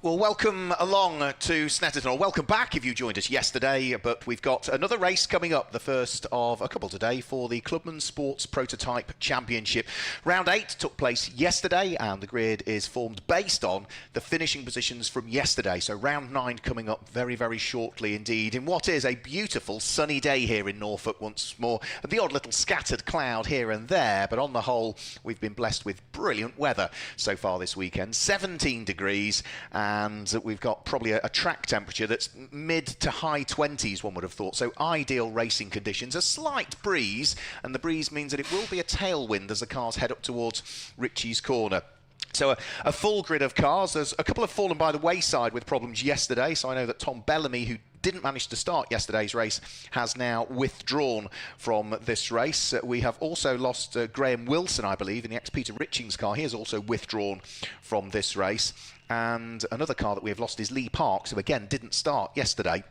Well, welcome along to Snetterton, or welcome back if you joined us yesterday, but we've got another race coming up, the first of a couple today for the Clubmans Sports Prototype Championship. Round 8 took place yesterday, and the grid is formed based on the finishing positions from yesterday. So round 9 coming up very, very shortly indeed, in what is a beautiful sunny day here in Norfolk once more. The odd little scattered cloud here and there, but on the whole, we've been blessed with brilliant weather so far this weekend. 17 degrees, and we've got probably a track temperature that's mid to high 20s, one would have thought. So ideal racing conditions. A slight breeze, and the breeze means that it will be a tailwind as the cars head up towards Ritchie's Corner. So a full grid of cars. There's a couple have fallen by the wayside with problems yesterday. So I know that Tom Bellamy, who didn't manage to start yesterday's race, has now withdrawn from this race. We have also lost Graham Wilson, I believe, in the ex-Peter Richings car. He has also withdrawn from this race. And another car that we have lost is Lee Parks, who again didn't start yesterday.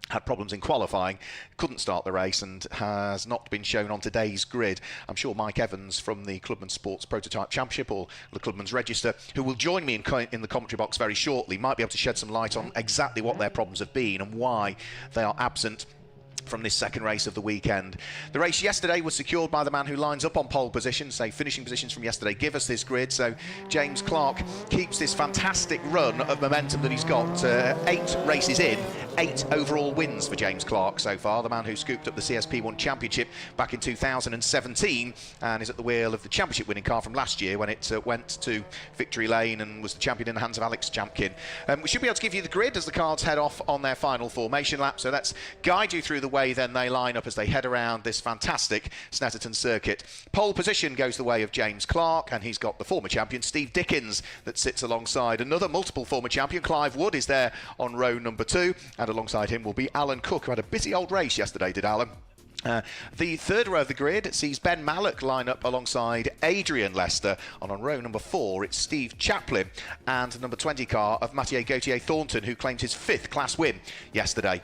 Had problems in qualifying, couldn't start the race, and has not been shown on today's grid. I'm sure Mike Evans from the Clubmans Sports Prototype Championship, or the Clubmans Register, who will join me in the commentary box very shortly, might be able to shed some light on exactly what their problems have been and why they are absent from this second race of the weekend. The race yesterday was secured by the man who lines up on pole position. Say finishing positions from yesterday give us this grid. So James Clark keeps this fantastic run of momentum that he's got. 8 races in, 8 overall wins for James Clark so far. The man who scooped up the CSPA Championship back in 2017 and is at the wheel of the championship winning car from last year when it went to victory lane and was the champion in the hands of Alex Champkin. We should be able to give you the grid as the cars head off on their final formation lap. So let's guide you through the way then they line up as they head around this fantastic Snetterton circuit. Pole position goes the way of James Clark, and he's got the former champion Steve Dickens that sits alongside another multiple former champion. Clive Wood is there on row number 2, and alongside him will be Alan Cook, who had a busy old race yesterday, did Alan. The third row of the grid sees Ben Mallock line up alongside Adrian Lester, and on row number 4 it's Steve Chaplin and the number 20 car of Mathieu Gauthier Thornton, who claimed his 5th class win yesterday.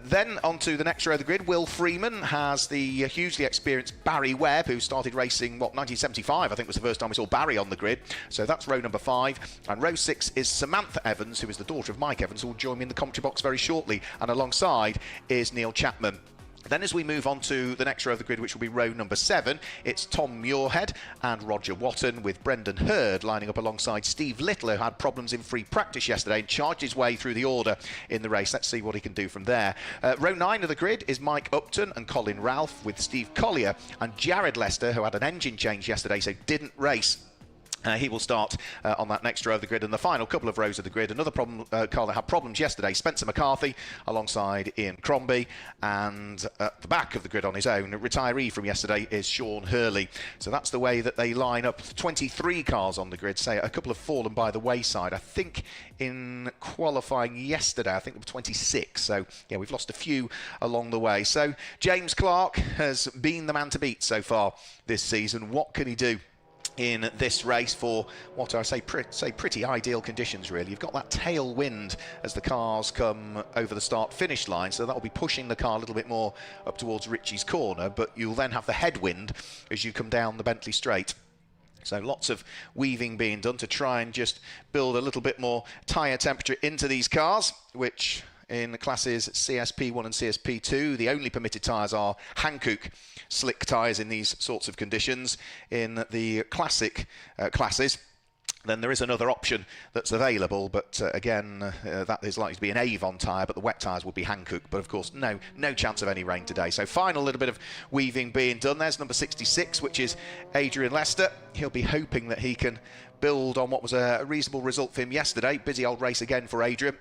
Then onto the next row of the grid, Will Freeman has the hugely experienced Barry Webb, who started racing, 1975, I think was the first time we saw Barry on the grid. So that's row number 5. And row 6 is Samantha Evans, who is the daughter of Mike Evans, who will join me in the commentary box very shortly. And alongside is Neil Chapman. Then as we move on to the next row of the grid, which will be row number 7, it's Tom Muirhead and Roger Watton, with Brendan Hurd lining up alongside Steve Little, who had problems in free practice yesterday and charged his way through the order in the race. Let's see what he can do from there. Row 9 of the grid is Mike Upton and Colin Ralph, with Steve Collier and Jared Lester, who had an engine change yesterday, so didn't race. He will start on that next row of the grid. And the final couple of rows of the grid, another problem car that had problems yesterday, Spencer McCarthy alongside Ian Crombie, and at the back of the grid on his own, a retiree from yesterday is Sean Hurley. So that's the way that they line up. 23 cars on the grid. Say a couple have fallen by the wayside. I think in qualifying yesterday, I think there were 26. So yeah, we've lost a few along the way. So James Clark has been the man to beat so far this season. What can he do in this race for what I say pretty ideal conditions, really? You've got that tailwind as the cars come over the start-finish line, so that will be pushing the car a little bit more up towards Ritchie's Corner, but you'll then have the headwind as you come down the Bentley Straight. So lots of weaving being done to try and just build a little bit more tyre temperature into these cars, which in the classes CSP1 and CSP2, the only permitted tyres are Hankook slick tyres in these sorts of conditions. In the classic classes, then there is another option that's available, but again, that is likely to be an Avon tyre, but the wet tyres will be Hankook. But of course, no chance of any rain today. So final little bit of weaving being done. There's number 66, which is Adrian Lester. He'll be hoping that he can build on what was a reasonable result for him yesterday. Busy old race again for Adrian.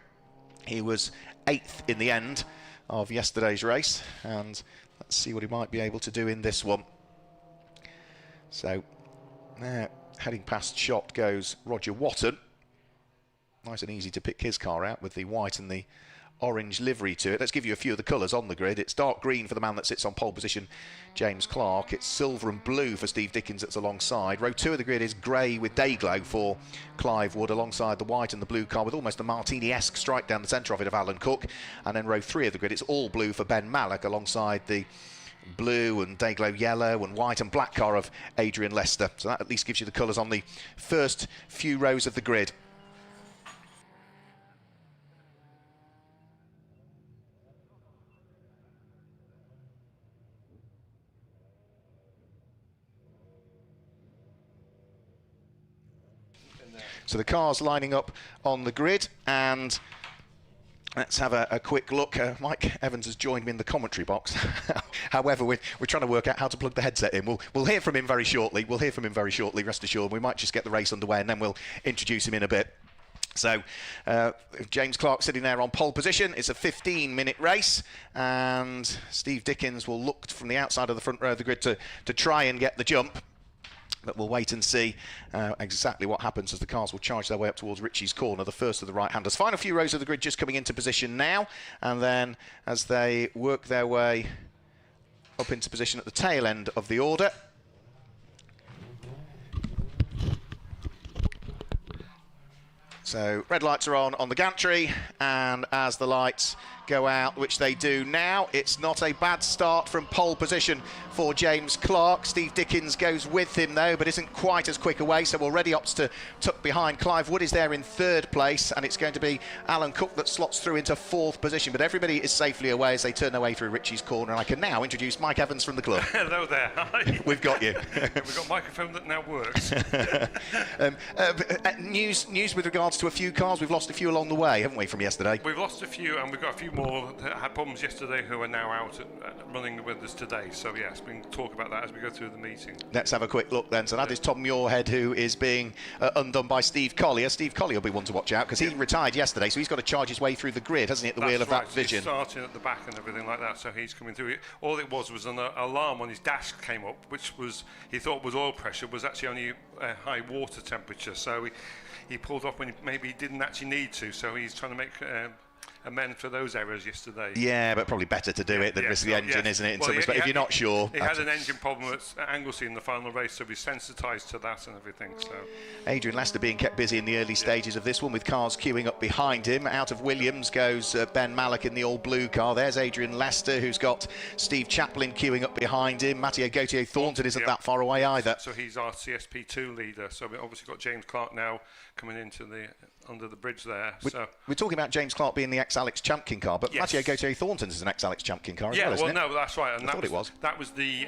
He was 8th in the end of yesterday's race, and let's see what he might be able to do in this one. So now heading past shot goes Roger Watton. Nice and easy to pick his car out with the white and the orange livery to it. Let's give you a few of the colours on the grid. It's dark green for the man that sits on pole position, James Clark. It's silver and blue for Steve Dickens that's alongside. Row 2 of the grid is grey with day glow for Clive Wood, alongside the white and the blue car with almost a Martini-esque stripe down the centre of it of Alan Cook. And then row 3 of the grid, it's all blue for Ben Mallock, alongside the blue and day glow yellow and white and black car of Adrian Lester. So that at least gives you the colours on the first few rows of the grid. So the cars lining up on the grid, and let's have a quick look. Mike Evans has joined me in the commentary box. However, we're trying to work out how to plug the headset in. We'll hear from him very shortly. Rest assured. We might just get the race underway, and then we'll introduce him in a bit. So James Clark sitting there on pole position. It's a 15-minute race, and Steve Dickens will look from the outside of the front row of the grid to try and get the jump. But we'll wait and see exactly what happens as the cars will charge their way up towards Ritchie's corner, the first of the right-handers. Final few rows of the grid just coming into position now, and then as they work their way up into position at the tail end of the order. So red lights are on the gantry, and as the lights go out, which they do now, it's not a bad start from pole position for James Clark. Steve Dickens goes with him though, but isn't quite as quick away, so already opts to tuck behind. Clive Wood is there in third place, and it's going to be Alan Cook that slots through into fourth position, but everybody is safely away as they turn their way through Ritchie's corner. And I can now introduce Mike Evans from the club. Hello there. Hi. We've got you. We've got a microphone that now works. News with regards to a few cars. We've lost a few along the way, haven't we, from yesterday? We've lost a few, and we've got a few more that had problems yesterday who are now out running with us today. So yes, we can talk about that as we go through the meeting. Let's have a quick look then. So that is Tom Muirhead, who is being undone by Steve Collier. Steve Collier will be one to watch out because he retired yesterday, so he's got to charge his way through the grid, hasn't he, at the wheel of that Vision. He's starting at the back and everything like that, so he's coming through. All it was an alarm on his dash came up, which was he thought was oil pressure, was actually only high water temperature. So he pulled off when maybe he didn't actually need to. So he's trying to make amend for those errors yesterday. Yeah, but probably better to do it than risk the engine, isn't it? In some respect, if you're not sure. He had an engine problem at Anglesey in the final race, so he's sensitised to that and everything. So Adrian Lester being kept busy in the early stages of this one, with cars queuing up behind him. Out of Williams goes Ben Mallock in the all blue car. There's Adrian Lester, who's got Steve Chaplin queuing up behind him. Mathieu Gauthier-Thornton isn't that far away either. So he's our CSP2 leader. So we've obviously got James Clark now coming into under the bridge there. We're talking about James Clark being the ex-Alex Champkin car, but Mathieu Gauthier-Thornton is an ex-Alex Champkin car as well, isn't it? No, that's right. And that was the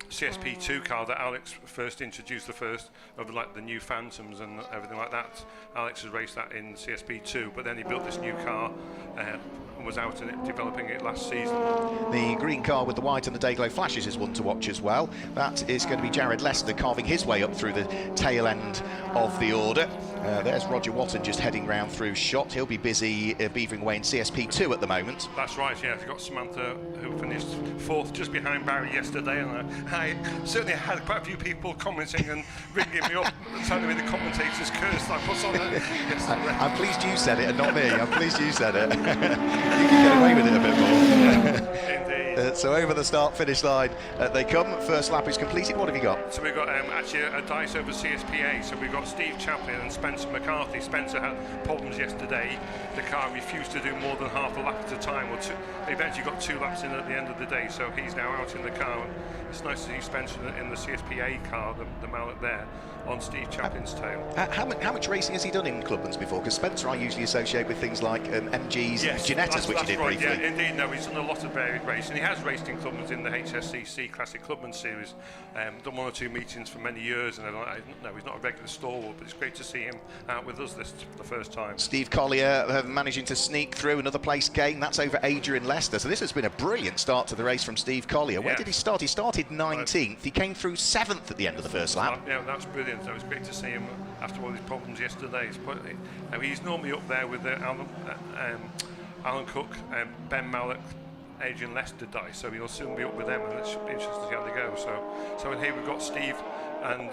CSP2 car that Alex first introduced, the first of the new Phantoms and everything like that. Alex has raced that in CSP2, but then he built this new car and was out in it, developing it last season. The green car with the white and the day-glow flashes is one to watch as well. That is going to be Jared Lester carving his way up through the tail end of the order. There's Roger Watton just heading round through shot. He'll be busy beavering away in CSP2 at the moment. That's right, yeah. We've got Samantha, who finished fourth just behind Barry yesterday, and I certainly had quite a few people commenting and ringing me up, telling me the commentator's curse I put on yesterday. I'm pleased you said it and not me. I'm pleased you said it. You can get away with it a bit more. Indeed. So over the start-finish line they come. First lap is completed. What have you got? So we've got actually a dice over CSPA. So we've got Steve Chaplin and Spencer McCarthy. Spencer had problems yesterday. The car refused to do more than half a lap at a time. They eventually got 2 laps in at the end of the day, so he's now out in the car. It's nice to see Spencer in the CSPA car, the mallet there, on Steve Chaplin's tail. How much racing has he done in Clubmans before? Because Spencer I usually associate with things like MGs and Ginettas, which he did briefly. Yeah, indeed. No, he's done a lot of varied racing. He has raced in Clubmans in the HSCC Classic Clubmans Series. Done 1 or 2 meetings for many years, and no, he's not a regular stalwart, but it's great to see him out with us for the first time. Steve Collier managing to sneak through another place gain. That's over Adrian Lester. So this has been a brilliant start to the race from Steve Collier. Where did he start? He started 19th. He came through 7th at the end of the first lap. Yeah, that's brilliant. So it's great to see him after all his problems yesterday. He's normally up there with Alan Cook, Ben Mallock, Adrian Lester dice, so he'll soon be up with them, and it should be interesting to see how they go. So in here we've got Steve and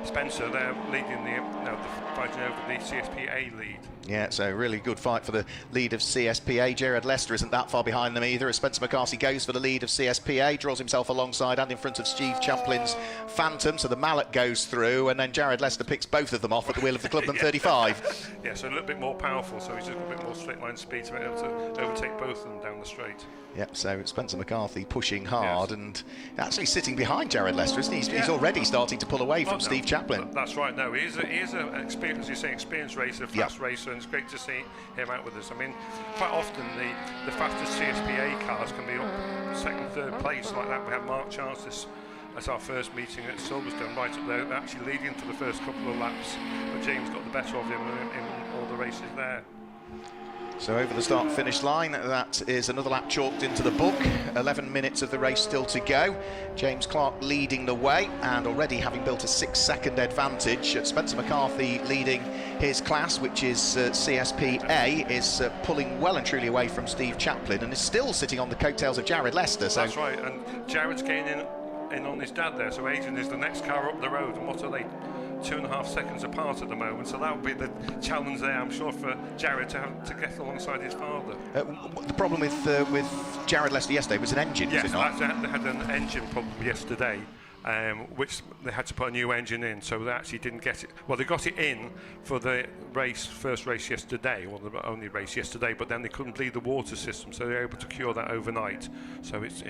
Spencer there leading the fighting over the CSPA lead. Yeah, so really good fight for the lead of CSPA. Jared Lester isn't that far behind them either, as Spencer McCarthy goes for the lead of CSPA, draws himself alongside and in front of Steve Chaplin's Phantom, so the mallet goes through, and then Jared Lester picks both of them off at the wheel of the Clubman 35. Yeah, so a little bit more powerful, so he's just got a bit more straight line speed to be able to overtake both of them down the straight. Yep, so Spencer McCarthy pushing hard and actually sitting behind Jared Lester, isn't he? He's already starting to pull away from Steve Chaplin. That's right, no, he is an experienced, as you say, experienced racer, fast racer, and it's great to see him out with us. I mean, quite often the fastest CSPA cars can be up second, third place like that. We had Mark Charles That's our first meeting at Silverstone, right up there, actually leading for the first couple of laps. But James got the better of him in all the races there. So over the start-finish line, that is another lap chalked into the book. 11 minutes of the race still to go. James Clark leading the way, and already having built a 6-second advantage. Spencer McCarthy leading his class, which is CSPA, is pulling well and truly away from Steve Chaplin, and is still sitting on the coattails of Jared Lester. So that's right, and Jared's getting in on his dad there, so Adrian is the next car up the road, and what are they? 2.5 seconds apart at the moment, so that will be the challenge there, I'm sure, for Jared to get alongside his father. The problem with Jared Lester yesterday was an engine, yes, was it not? They had an engine problem yesterday, which they had to put a new engine in, so they actually didn't get it. Well, they got it in for the first race yesterday, or the only race yesterday, but then they couldn't bleed the water system, so they were able to cure that overnight. So it's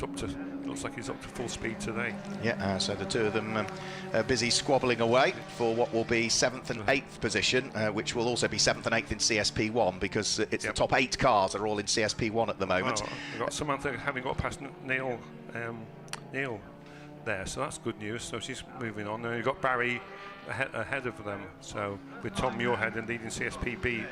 up to, looks like it's up to full speed today. Yeah, so the two of them are busy squabbling away for what will be 7th and 8th position, which will also be 7th and 8th in CSP1, because it's the top 8 cars are all in CSP1 at the moment. We've got Samantha having got past Neil there, so that's good news. So she's moving on. And you've got Barry ahead of them, so with Tom Muirhead and leading CSPB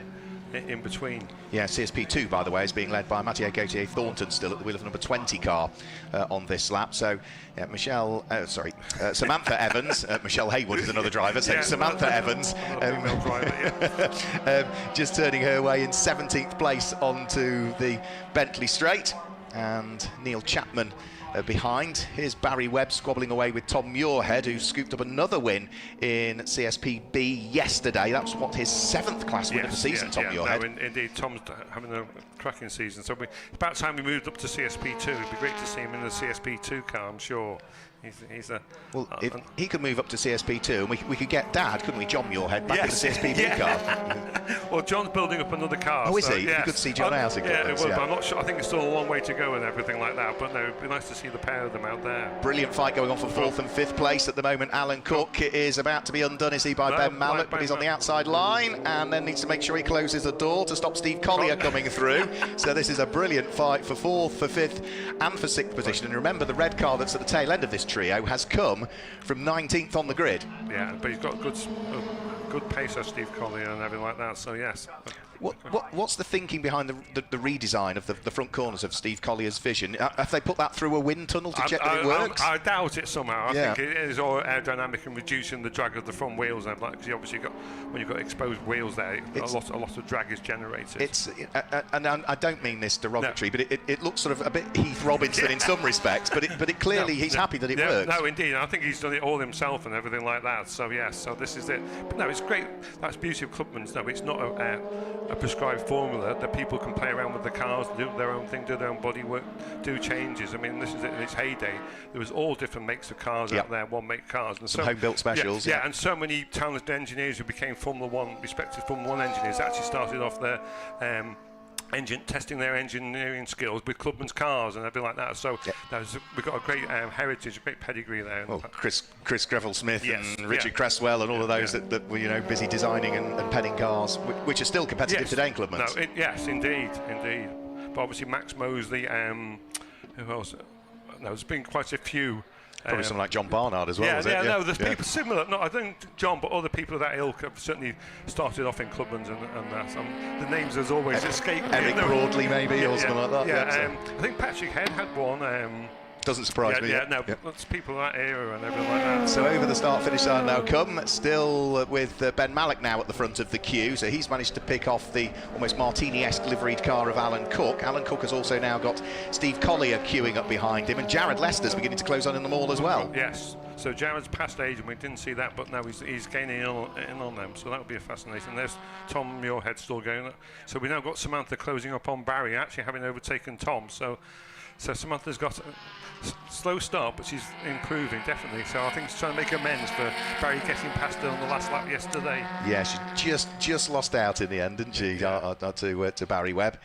in between. Yeah, CSP2, by the way, is being led by Mathieu Gauthier Thornton, still at the wheel of number 20 car on this lap. So Samantha Evans, Michelle Haywood is another driver, so Samantha Evans just turning her way in 17th place onto the Bentley Straight, and Neil Chapman behind. Here's Barry Webb squabbling away with Tom Muirhead, who scooped up another win in CSPB yesterday. That was his 7th class win of the season, Tom Muirhead. No, indeed, Tom's having a cracking season. So it's about time we moved up to CSP2. It'd be great to see him in the CSP2 car, I'm sure. He's a... Well, if he could move up to CSP2, and we could get Dad, couldn't we, John Muirhead, back in the CSPB car. Well, John's building up another car. Oh, is he? Yes. You could see John out again. Yeah, but I'm not sure. I think it's still a long way to go and everything like that, but no, it'd be nice to see the pair of them out there. Brilliant fight going on for 4th and 5th place at the moment. Alan Cook is about to be undone, is he, by Ben Mallet, but he's on the outside line, and then needs to make sure he closes the door to stop Steve Collier coming through. So this is a brilliant fight for 4th, for 5th, and for 6th position. And remember, the red car that's at the tail end of this trio has come from 19th on the grid. Yeah, but he's got good pace as Steve Collier and everything like that, so yes. What's the thinking behind the redesign of the front corners of Steve Collier's Vision? Have they put that through a wind tunnel to check that it works? I doubt it somehow. I think it is all aerodynamic and reducing the drag of the front wheels. And because you obviously when you've got exposed wheels there, a lot of drag is generated. And I don't mean this derogatory, but it looks sort of a bit Heath Robinson in some respects. But it clearly he's happy that it works. No, indeed. I think he's done it all himself and everything like that. So yes, so this is it. But no, it's great. That's the beauty of Clubmans. No, it's not a prescribed formula that people can play around with the cars, do their own thing, do their own body work, do changes. I mean, this is it in its heyday. There was all different makes of cars out there, one-make cars. And some home-built specials. Yeah, and so many talented engineers who became respected Formula 1 engineers actually started off their testing their engineering skills with Clubman's cars and everything like that. So we've got a great heritage, a great pedigree there. Well, Chris Greville-Smith and Richard Cresswell and all of those that were busy designing and penning cars, which are still competitive today in Clubmans. Yes, indeed. But obviously Max Mosley, who else? There's been quite a few. Probably someone like John Barnard as well, no, there's people similar. No, I don't John, but other people of that ilk have certainly started off in Clubmans and that. The names has always escaped me. Eric Broadley, maybe, or something like that. I think Patrick Head had one. Doesn't surprise me. That's people of that era and everything like that. So over the start-finish line now come, still with Ben Malek now at the front of the queue. So he's managed to pick off the almost Martini-esque liveried car of Alan Cook. Alan Cook has also now got Steve Collier queuing up behind him, and Jared Lester's beginning to close on in them all as well. Yes. So Jared's past age, and we didn't see that, but now he's gaining in on them. So that would be a fascinating. There's Tom Muirhead still going. So we now got Samantha closing up on Barry, actually having overtaken Tom. So Samantha's got a slow start, but she's improving, definitely. So I think she's trying to make amends for Barry getting past her on the last lap yesterday. Yeah, she just lost out in the end, didn't she, to Barry Webb.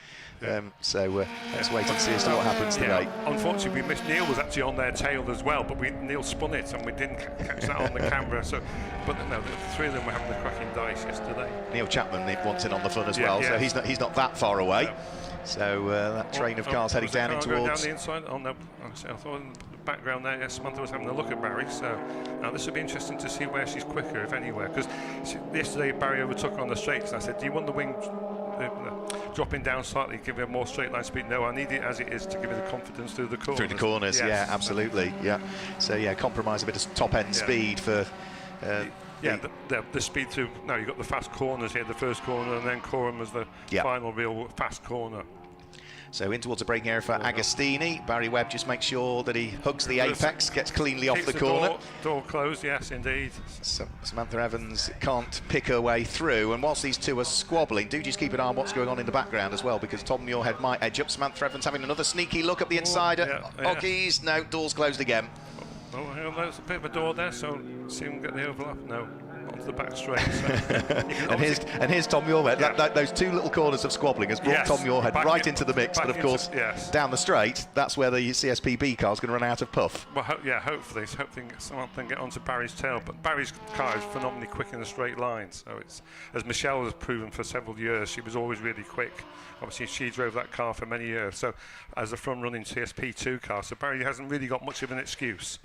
So let's wait and see as to what happens today. Unfortunately, we missed Neil was actually on their tail as well, but Neil spun it and we didn't catch that on the camera. So, but no, the three of them were having the cracking dice yesterday. Neil Chapman wants in on the fun as well, so he's not that far away. So that train of cars heading down in towards... down the inside? Oh no, I thought background there, Samantha was having a look at Barry. So now this will be interesting to see where she's quicker, if anywhere. Because yesterday Barry overtook her on the straights, and I said, do you want the wing dropping down slightly, give her more straight line speed? No, I need it as it is to give her the confidence through the corners. Through the corners, yes. yeah, absolutely, yeah. So yeah, compromise a bit of top end speed for. The speed through. Now you've got the fast corners here, the first corner, and then Coram as the final real fast corner. So in towards a breaking area for Agostini. Barry Webb just makes sure that he hugs the apex, gets cleanly off the corner. Door closed, yes, indeed. So Samantha Evans can't pick her way through, and whilst these two are squabbling, do just keep an eye on what's going on in the background as well, because Tom Muirhead might edge up. Samantha Evans having another sneaky look at the inside at Oggies. No, door's closed again. Oh, there's a bit of a door there, so see him get the overlap. No, onto the back straight. So and here's Tom Muirhead. Those two little corners of squabbling has brought Tom Muirhead right into the mix. But of course, down the straight, that's where the CSPB car is going to run out of puff. Well, hopefully someone can get onto Barry's tail. But Barry's car is phenomenally quick in a straight line. So it's, as Michelle has proven for several years, she was always really quick. Obviously, she drove that car for many years. So as a front-running CSP2 car, so Barry hasn't really got much of an excuse.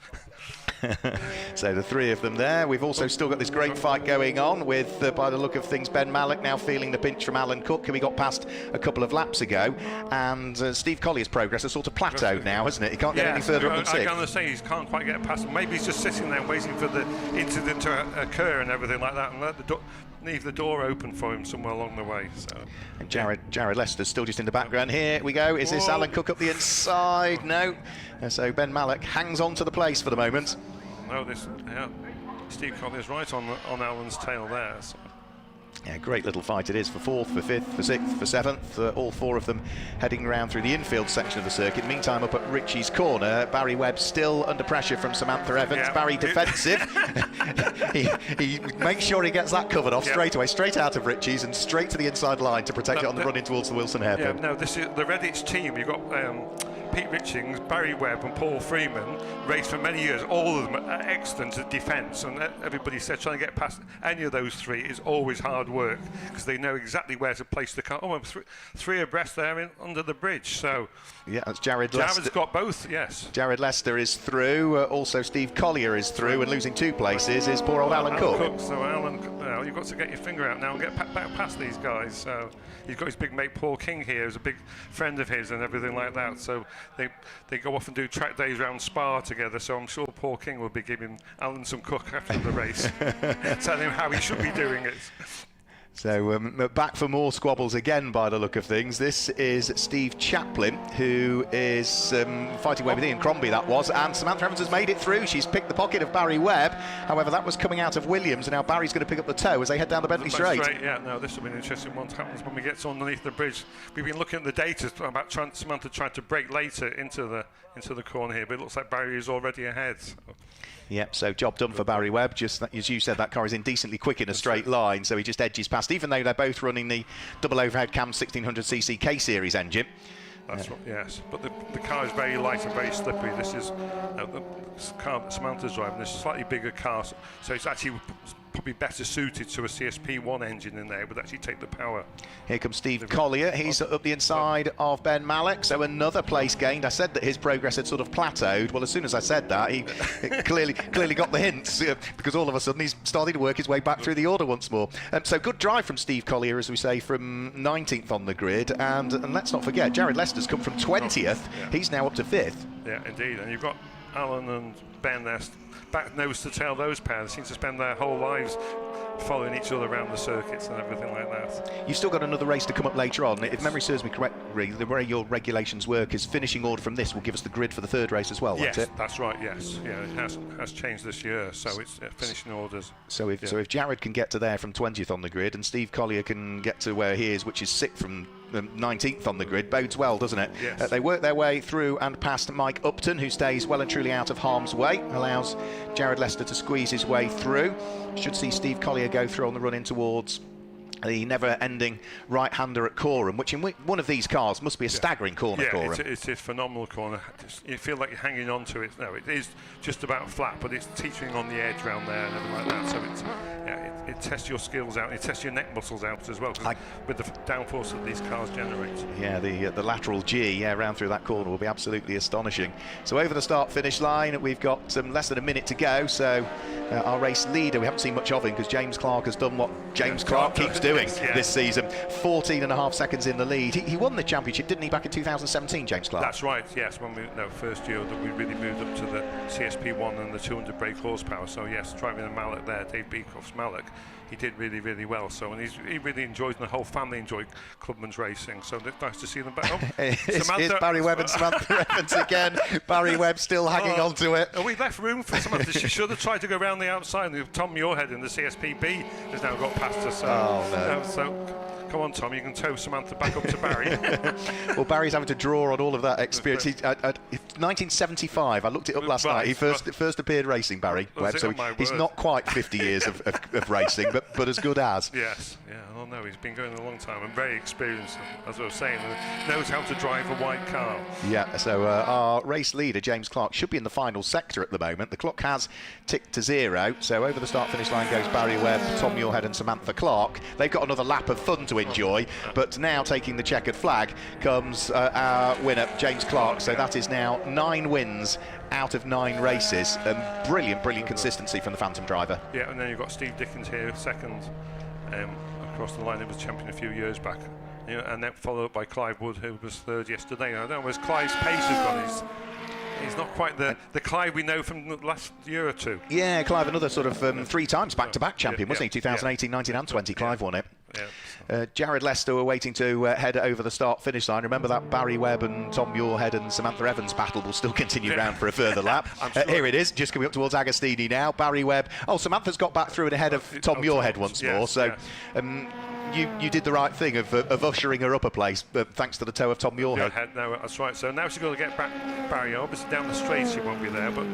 So the three of them there. We've also still got this great fight going on with, by the look of things, Ben Mallock now feeling the pinch from Alan Cook, who we got past a couple of laps ago, and Steve Collier's progress has sort of plateaued now, hasn't it? He can't get any further up than 6. I'm going to say he can't quite get past him. Maybe he's just sitting there waiting for the incident to occur and everything like that, and leave the door open for him somewhere along the way. So. And Jared Lester's still just in the background. Here we go. Is this Alan Cook up the inside? No. So Ben Mallock hangs on to the place for the moment. No, Steve Collier's right on Alan's tail there. So. Yeah, great little fight it is for 4th, for 5th, for 6th, for 7th. All 4 of them heading around through the infield section of the circuit. Meantime, up at Richie's corner, Barry Webb still under pressure from Samantha Evans. Yeah. Barry defensive. he makes sure he gets that covered off straight away, straight out of Richie's and straight to the inside line to protect it on the run in towards the Wilson hairpin. Yeah, no, this is the Redditch team. You've got Pete Richings, Barry Webb and Paul Freeman raced for many years. All of them are excellent at defence, and everybody said trying to get past any of those 3 is always hard work because they know exactly where to place the car. Oh, 3 abreast there under the bridge. So yeah, that's Jared Lester. Jared's got both, yes. Jared Lester is through. Also Steve Collier is through, and losing 2 places is poor old Alan Cook. So Alan, you've got to get your finger out now and get back past these guys. So he's got his big mate Paul King here, who's a big friend of his and everything like that. So they go off and do track days around Spa together. So I'm sure Paul King will be giving Alan some cook after the race, telling him how he should be doing it. So back for more squabbles again by the look of things. This is Steve Chaplin, who is fighting away with Ian Crombie, that was, and Samantha Evans has made it through. She's picked the pocket of Barry Webb. However, that was coming out of Williams, and now Barry's going to pick up the toe as they head down the Bentley Straight. Yeah, no, this will be an interesting one. What happens when we get underneath the bridge? We've been looking at the data about Samantha trying to break later into the corner here, but it looks like Barry is already ahead. So. Yep, so job done for Barry Webb. Just as you said, that car is indecently quick in a straight line, so he just edges past, even though they're both running the double overhead cam 1600cc K-Series engine. That's right, yes. But the car is very light and very slippery. This is the car that Samantha's driving. This is a slightly bigger car, so it's actually probably better suited to a CSP1 engine in there, would actually take the power. Here comes Steve Collier. He's up the inside of Ben Mallock, so another place gained. I said that his progress had sort of plateaued. Well, as soon as I said that, he clearly got the hints, because all of a sudden he's starting to work his way back through the order once more. So good drive from Steve Collier, as we say, from 19th on the grid. And let's not forget, Jared Lester's come from 20th. He's now up to 5th. Yeah, indeed. And you've got Alan and Ben there, back nose to tail. Those pairs seem to spend their whole lives following each other around the circuits and everything like that. You've still got another race to come up later on. If memory serves me correctly, the way your regulations work is finishing order from this will give us the grid for the 3rd race as well, won't it? Yes, that's right, yes. Yeah, it has changed this year, so it's finishing orders. So if Jared can get to there from 20th on the grid and Steve Collier can get to where he is, which is 6th from 19th on the grid, bodes well, doesn't it? Yes. They work their way through and past Mike Upton, who stays well and truly out of harm's way, allows Jared Lester to squeeze his way through. Should see Steve Collier go through on the run in towards the never-ending right-hander at Coram, which in one of these cars must be a staggering corner. Coram. It's a phenomenal corner. You feel like you're hanging on to it. No, it is just about flat, but it's teetering on the edge round there and everything like that. So it tests your skills out, and it tests your neck muscles out as well, with the downforce that these cars generate. Yeah, the lateral G, round through that corner will be absolutely astonishing. So over the start-finish line, we've got less than a minute to go. So our race leader, we haven't seen much of him because James Clark has done what James Clark keeps doing this season. 14.5 seconds in the lead. He won the championship, didn't he, back in 2017, James Clark? That's right, yes, when first year that we really moved up to the CSP1 and the 200 brake horsepower. So yes, driving the Mallet there, Dave Beecroft's Mallet, he did really, really well. So, and he really enjoys, and the whole family enjoyed Clubmans racing. So it's nice to see them back. Here's Barry Webb and Samantha Evans again. Barry Webb still hanging on to it. We left room for Samantha. She should have tried to go around the outside. Tom Muirhead in the CSPB has now got past her. So, so come on, Tom, you can tow Samantha back up to Barry. Well, Barry's having to draw on all of that experience. 1975, I looked it up last night. He first appeared racing, Barry Webb, so he's not quite 50 years of racing, but as good as. Yes, yeah, oh no, he's been going a long time and very experienced, as I was saying, and knows how to drive a white car. Yeah, so our race leader, James Clark, should be in the final sector at the moment. The clock has ticked to 0, so over the start-finish line goes Barry Webb, Tom Muirhead and Samantha Clark. They've got another lap of fun to enjoy, but now taking the checkered flag comes our winner, James Clark. So that is now 9 wins out of 9 races, and brilliant consistency from the Phantom driver. Yeah, and then you've got Steve Dickens here, second across the line. He was champion a few years back, and then followed up by Clive Wood, who was third yesterday. I don't know where's Clive's pace has gone. He's not quite the Clive we know from the last year or two. Yeah, Clive, another sort of 3 times back-to-back champion, wasn't he? 2018, 19 and 20, Clive won it. Yeah. Jared Lester were waiting to head over the start-finish line. Remember that Barry Webb and Tom Muirhead and Samantha Evans battle will still continue round for a further lap. Sure. Here it is, just coming up towards Agostini now. Barry Webb. Oh, Samantha's got back through and ahead of Tom Muirhead once more. So. You did the right thing of ushering her up a place, thanks to the toe of Tom Muirhead. No, that's right. So now she's got to get back Barry. Obviously down the straight she won't be there, but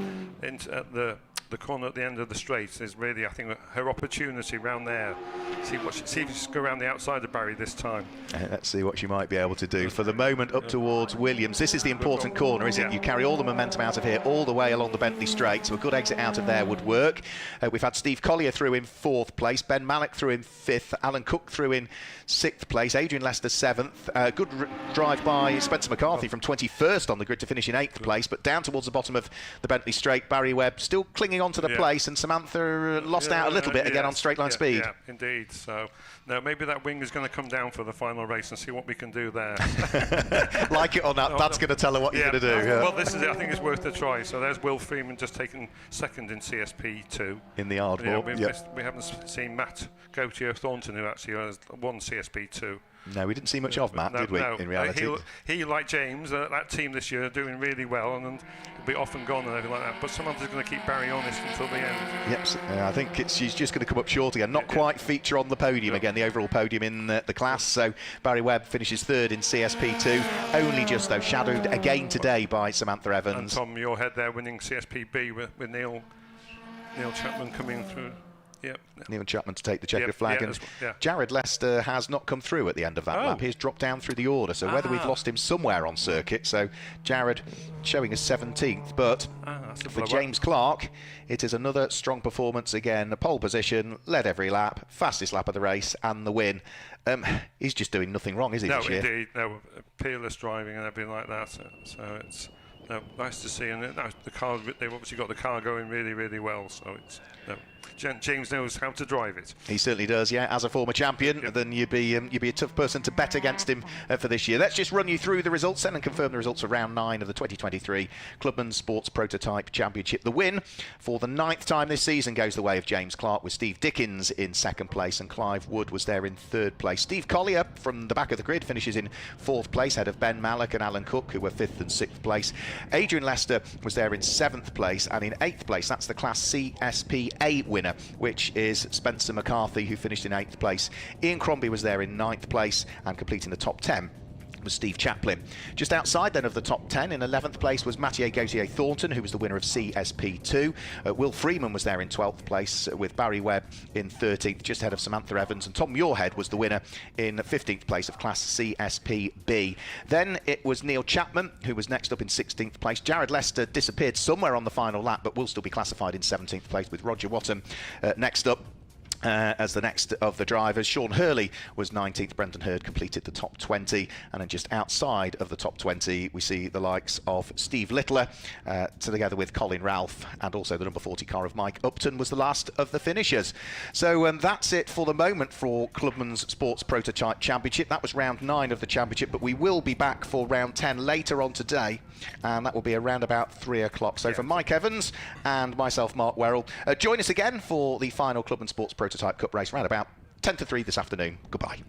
at the corner at the end of the straight is really, I think, her opportunity round there. See if she can go around the outside of Barry this time. Let's see what she might be able to do. For the moment, up towards Williams. This is the important corner, isn't it? You carry all the momentum out of here all the way along the Bentley Straight, so a good exit out of there would work. We've had Steve Collier through in 4th place, Ben Malek through in 5th, Alan Cook through in 6th place, Adrian Lester 7th. Good drive by Spencer McCarthy from 21st on the grid to finish in 8th place, but down towards the bottom of the Bentley Straight, Barry Webb still clinging on to the place, and Samantha lost out a little bit again on straight line speed. Yeah, indeed. So, no, maybe that wing is going to come down for the final race and see what we can do there. Like it or not, that's going to tell her what you're going to do. Well, this is it. I think it's worth a try. So there's Will Freeman just taking 2nd in CSP2. In the hardball. We haven't seen Matt Gautier Thornton, who actually has won CSP2. No, we didn't see much of Matt, did we, in reality? He, like James, that team this year are doing really well, and he'll be off and gone and everything like that. But Samantha's going to keep Barry honest until the end. Yep, I think she's just going to come up short again. Not quite feature on the podium again, the overall podium in the class. So Barry Webb finishes 3rd in CSP2, only just, though, shadowed again today by Samantha Evans. And Tom Muirhead there winning CSPB with Neil Chapman coming through. Yep. Neil Chapman to take the checkered flag, and Jared Lester has not come through at the end of that lap. He's dropped down through the order, so whether we've lost him somewhere on circuit. So Jared showing us 17th, but for James Clark, it is another strong performance again. A pole position, led every lap, fastest lap of the race, and the win. He's just doing nothing wrong, is he? No, indeed. No, peerless driving and everything like that. So it's nice to see, and the car. They've obviously got the car going really, really well. So it's. James knows how to drive it. He certainly does, yeah. As a former champion, then you'd be a tough person to bet against him for this year. Let's just run you through the results then and confirm the results for round 9 of the 2023 Clubmans Sports Prototype Championship. The win for the 9th time this season goes the way of James Clark, with Steve Dickens in 2nd place, and Clive Wood was there in 3rd place. Steve Collier from the back of the grid finishes in 4th place, ahead of Ben Malek and Alan Cook, who were 5th and 6th place. Adrian Lester was there in 7th place, and in 8th place, that's the Class CSPA winner, which is Spencer McCarthy, who finished in 8th place. Ian Crombie was there in 9th place, and completing the top 10 was Steve Chaplin. Just outside then of the top 10, in 11th place was Mathieu Gautier Thornton, who was the winner of CSP2. Will Freeman was there in 12th place, with Barry Webb in 13th, just ahead of Samantha Evans, and Tom Muirhead was the winner in 15th place of Class CSPB. Then it was Neil Chapman, who was next up in 16th place. Jared Lester disappeared somewhere on the final lap, but will still be classified in 17th place, with Roger Watton next up. as the next of the drivers. Sean Hurley was 19th. Brendan Hurd completed the top 20. And then just outside of the top 20, we see the likes of Steve Littler, together with Colin Ralph, and also the number 40 car of Mike Upton was the last of the finishers. So that's it for the moment for Clubmans Sports Prototype Championship. That was round 9 of the championship, but we will be back for round 10 later on today, and that will be around about 3 o'clock. So for Mike Evans and myself, Mark Werrell, join us again for the final Clubmans Sports Prototype Cup race around about 10 to 3 this afternoon. Goodbye.